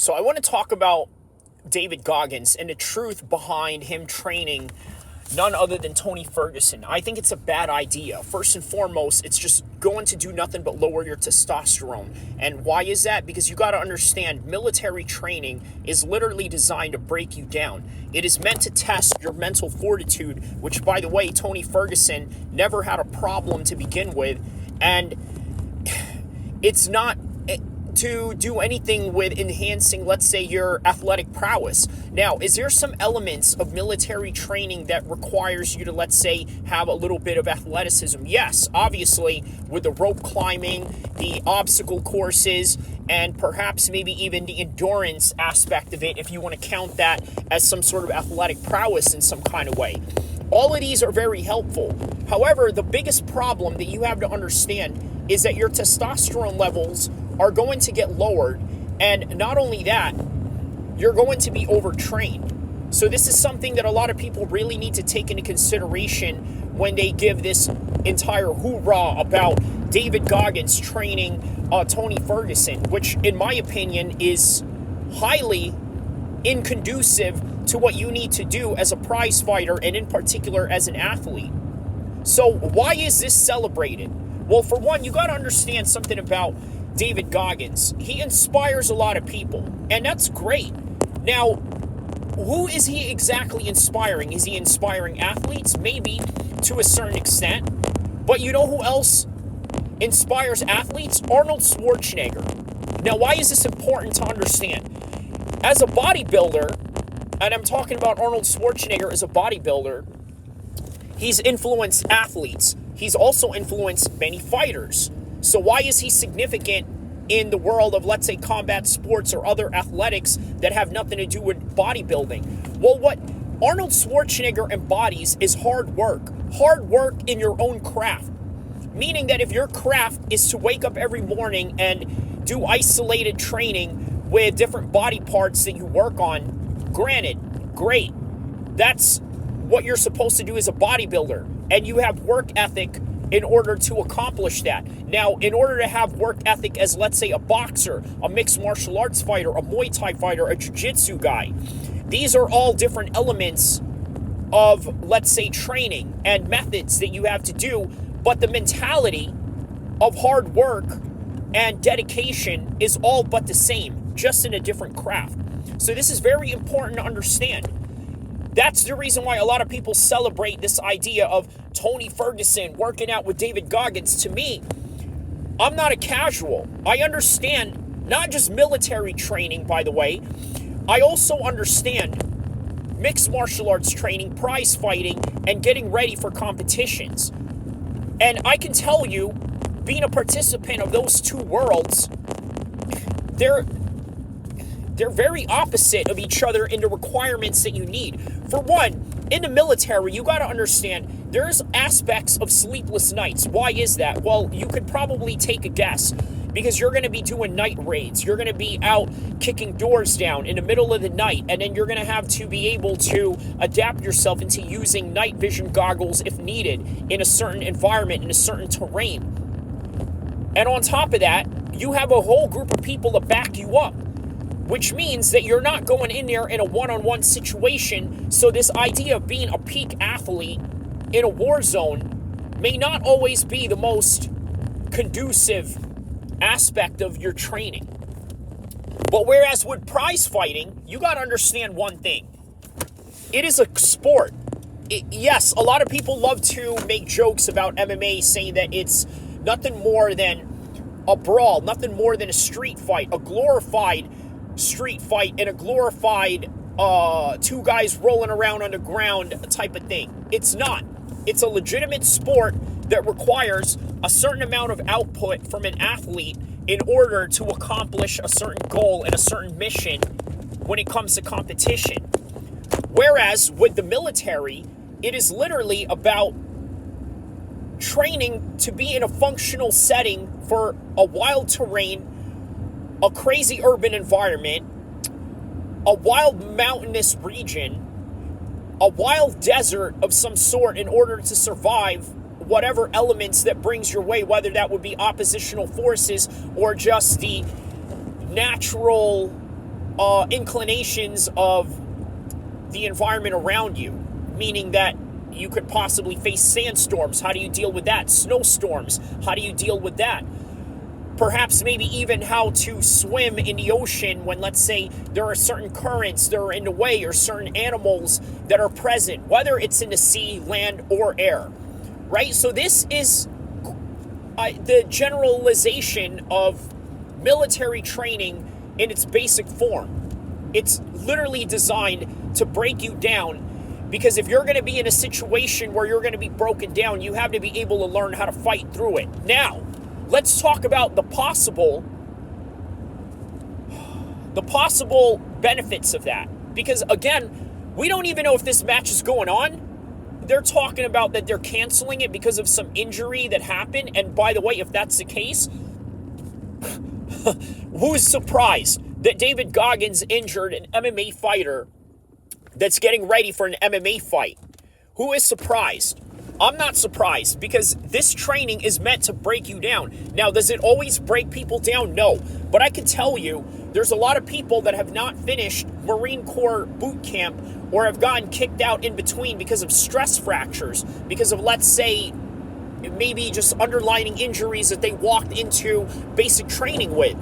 So I want to talk about David Goggins and the truth behind him training none other than Tony Ferguson. I think it's a bad idea. First and foremost, it's just going to do nothing but lower your testosterone. And why is that? Because you got to understand, military training is literally designed to break you down. It is meant to test your mental fortitude, which, by the way, Tony Ferguson never had a problem to begin with. And it's not to do anything with enhancing, let's say, your athletic prowess. Now, is there some elements of military training that requires you to, let's say, have a little bit of athleticism? Yes, obviously, with the rope climbing, the obstacle courses, and perhaps maybe even the endurance aspect of it, if you want to count that as some sort of athletic prowess in some kind of way. All of these are very helpful. However, the biggest problem that you have to understand is that your testosterone levels are going to get lowered, and not only that, you're going to be overtrained. So this is something that a lot of people really need to take into consideration when they give this entire hoorah about David Goggins training Tony Ferguson, which in my opinion is highly inconducive to what you need to do as a prize fighter, and in particular as an athlete. So why is this celebrated? Well, for one, you got to understand something about David Goggins. He inspires a lot of people, and that's great. Now, who is he exactly inspiring? Is he inspiring athletes? Maybe, to a certain extent. But you know who else inspires athletes? Arnold Schwarzenegger. Now, why is this important to understand? As a bodybuilder, and I'm talking about Arnold Schwarzenegger as a bodybuilder, he's influenced athletes. He's also influenced many fighters. So why is he significant in the world of, let's say, combat sports or other athletics that have nothing to do with bodybuilding? Well, what Arnold Schwarzenegger embodies is hard work. Hard work in your own craft. Meaning that if your craft is to wake up every morning and do isolated training with different body parts that you work on, granted, great. That's what you're supposed to do as a bodybuilder. And you have work ethic in order to accomplish that. Now, in order to have work ethic as, let's say, a boxer, a mixed martial arts fighter, a Muay Thai fighter, a jiu-jitsu guy, these are all different elements of, let's say, training and methods that you have to do, but the mentality of hard work and dedication is all but the same, just in a different craft. So this is very important to understand. That's the reason why a lot of people celebrate this idea of Tony Ferguson working out with David Goggins. To me, I'm not a casual. I understand not just military training, by the way. I also understand mixed martial arts training, prize fighting, and getting ready for competitions. And I can tell you, being a participant of those two worlds, they're very opposite of each other in the requirements that you need. For one, in the military, you got to understand there's aspects of sleepless nights. Why is that? Well, you could probably take a guess, because you're going to be doing night raids. You're going to be out kicking doors down in the middle of the night, and then you're going to have to be able to adapt yourself into using night vision goggles if needed in a certain environment, in a certain terrain. And on top of that, you have a whole group of people to back you up, which means that you're not going in there in a one-on-one situation. So this idea of being a peak athlete in a war zone may not always be the most conducive aspect of your training. But whereas with prize fighting, you got to understand one thing. It is a sport. Yes, a lot of people love to make jokes about MMA, saying that it's nothing more than a brawl, nothing more than a street fight, a glorified street fight, and a glorified two guys rolling around on the ground type of thing. It's not. It's a legitimate sport that requires a certain amount of output from an athlete in order to accomplish a certain goal and a certain mission when it comes to competition. Whereas with the military, it is literally about training to be in a functional setting for a wild terrain, a crazy urban environment, a wild mountainous region, a wild desert of some sort in order to survive whatever elements that brings your way, whether that would be oppositional forces or just the natural inclinations of the environment around you, meaning that you could possibly face sandstorms. How do you deal with that? Snowstorms. How do you deal with that? Perhaps maybe even how to swim in the ocean when, let's say, there are certain currents that are in the way or certain animals that are present, whether it's in the sea, land, or air, right? So this is the generalization of military training in its basic form. It's literally designed to break you down, because if you're going to be in a situation where you're going to be broken down, you have to be able to learn how to fight through it. Now, let's talk about the possible benefits of that. Because again, we don't even know if this match is going on. They're talking about that they're canceling it because of some injury that happened. And by the way, if that's the case, who's surprised that David Goggins injured an MMA fighter that's getting ready for an MMA fight? Who is surprised? I'm not surprised, because this training is meant to break you down. Now, does it always break people down? No. But I can tell you, there's a lot of people that have not finished Marine Corps boot camp or have gotten kicked out in between because of stress fractures, because of, let's say, maybe just underlying injuries that they walked into basic training with.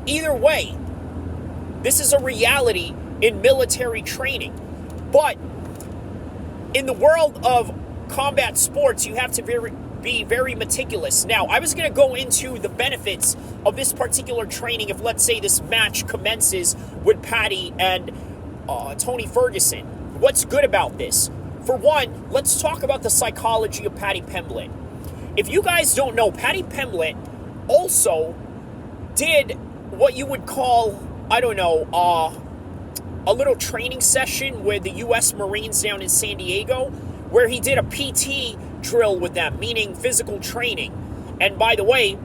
Either way, this is a reality in military training. But in the world of combat sports, you have to be very meticulous. Now, I was going to go into the benefits of this particular training if, let's say, this match commences with Paddy and Tony Ferguson. What's good about this? For one, let's talk about the psychology of Paddy Pimblett. If you guys don't know, Paddy Pimblett also did what you would call, I don't know, a little training session with the U.S. Marines down in San Diego, where he did a PT drill with them, meaning physical training. And by the way,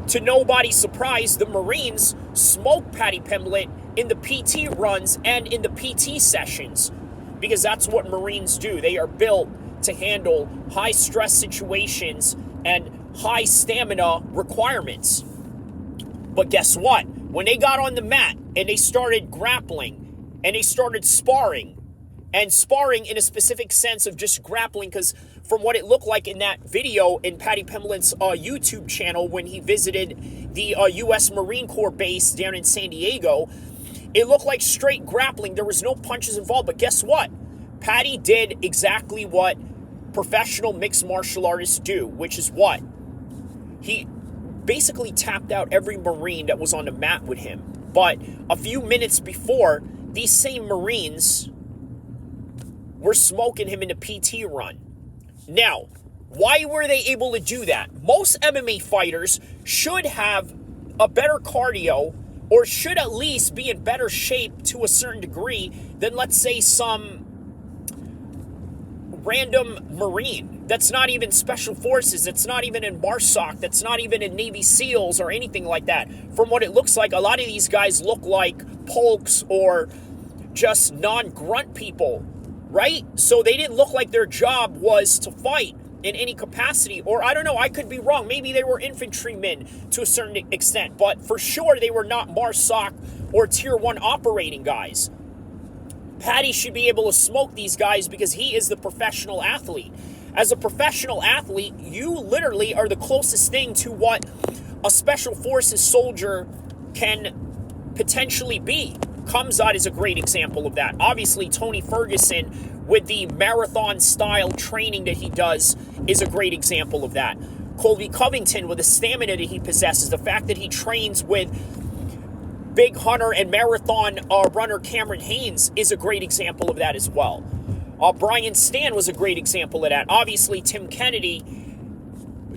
to nobody's surprise, the Marines smoked Paddy Pimblett in the PT runs and in the PT sessions, because that's what Marines do. They are built to handle high stress situations and high stamina requirements. But guess what? When they got on the mat and they started grappling and they started sparring, and sparring in a specific sense of just grappling, because from what it looked like in that video in Paddy Pimblett's YouTube channel when he visited the U.S. Marine Corps base down in San Diego, it looked like straight grappling. There was no punches involved. But guess what? Paddy did exactly what professional mixed martial artists do, which is what? He basically tapped out every Marine that was on the mat with him. But a few minutes before, these same Marines were smoking him in a PT run. Now, why were they able to do that? Most MMA fighters should have a better cardio, or should at least be in better shape to a certain degree than, let's say, some random Marine that's not even Special Forces, that's not even in MARSOC, that's not even in Navy SEALs or anything like that. From what it looks like, a lot of these guys look like polks or just non-grunt people, right? So they didn't look like their job was to fight in any capacity. Or I don't know, I could be wrong. Maybe they were infantrymen to a certain extent. But for sure, they were not MARSOC or Tier 1 operating guys. Paddy should be able to smoke these guys because he is the professional athlete. As a professional athlete, you literally are the closest thing to what a Special Forces soldier can potentially be. Khamzat is a great example of that. Obviously, Tony Ferguson, with the marathon-style training that he does, is a great example of that. Colby Covington, with the stamina that he possesses, the fact that he trains with big hunter and marathon runner Cameron Haynes is a great example of that as well. Brian Stan was a great example of that. Obviously, Tim Kennedy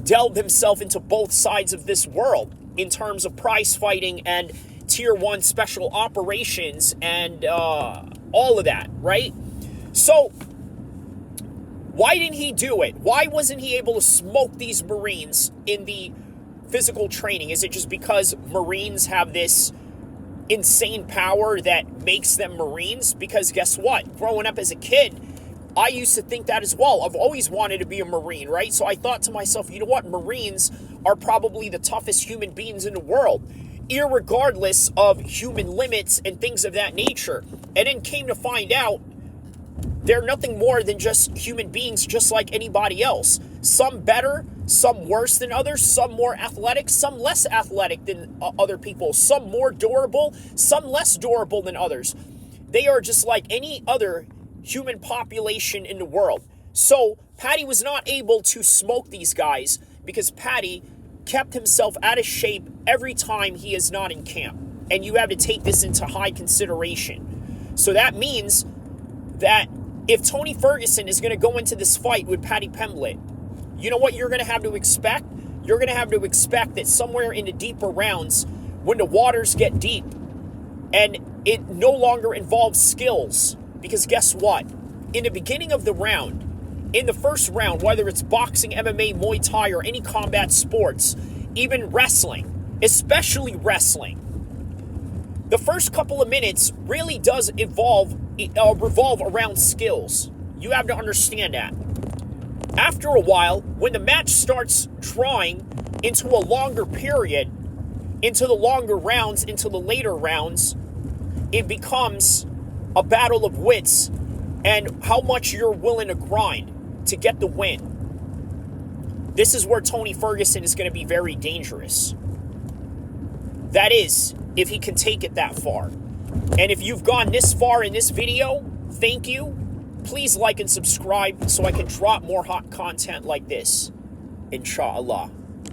delved himself into both sides of this world in terms of prize fighting and Tier 1 special operations and all of that, right? So, why didn't he do it? Why wasn't he able to smoke these Marines in the physical training? Is it just because Marines have this insane power that makes them Marines? Because guess what? Growing up as a kid, I used to think that as well. I've always wanted to be a Marine, right? So I thought to myself, you know what? Marines are probably the toughest human beings in the world. irregardless of human limits and things of that nature. And then came to find out they're nothing more than just human beings, just like anybody else. Some better, some worse than others, some more athletic, some less athletic than other people, some more durable, some less durable than others. They are just like any other human population in the world. So Paddy was not able to smoke these guys because Paddy kept himself out of shape every time he is not in camp. And you have to take this into high consideration. So that means that if Tony Ferguson is going to go into this fight with Paddy Pimblett, you know what you're going to have to expect? You're going to have to expect that somewhere in the deeper rounds, when the waters get deep, and it no longer involves skills, because guess what? In the beginning of the round, in the first round, whether it's boxing, MMA, Muay Thai, or any combat sports, even wrestling, especially wrestling, the first couple of minutes really does revolve around skills. You have to understand that. After a while, when the match starts drawing into a longer period, into the longer rounds, into the later rounds, it becomes a battle of wits and how much you're willing to grind to get the win. This is where Tony Ferguson is going to be very dangerous. That is, if he can take it that far. And if you've gone this far in this video, thank you. Please like and subscribe so I can drop more hot content like this. Inshallah.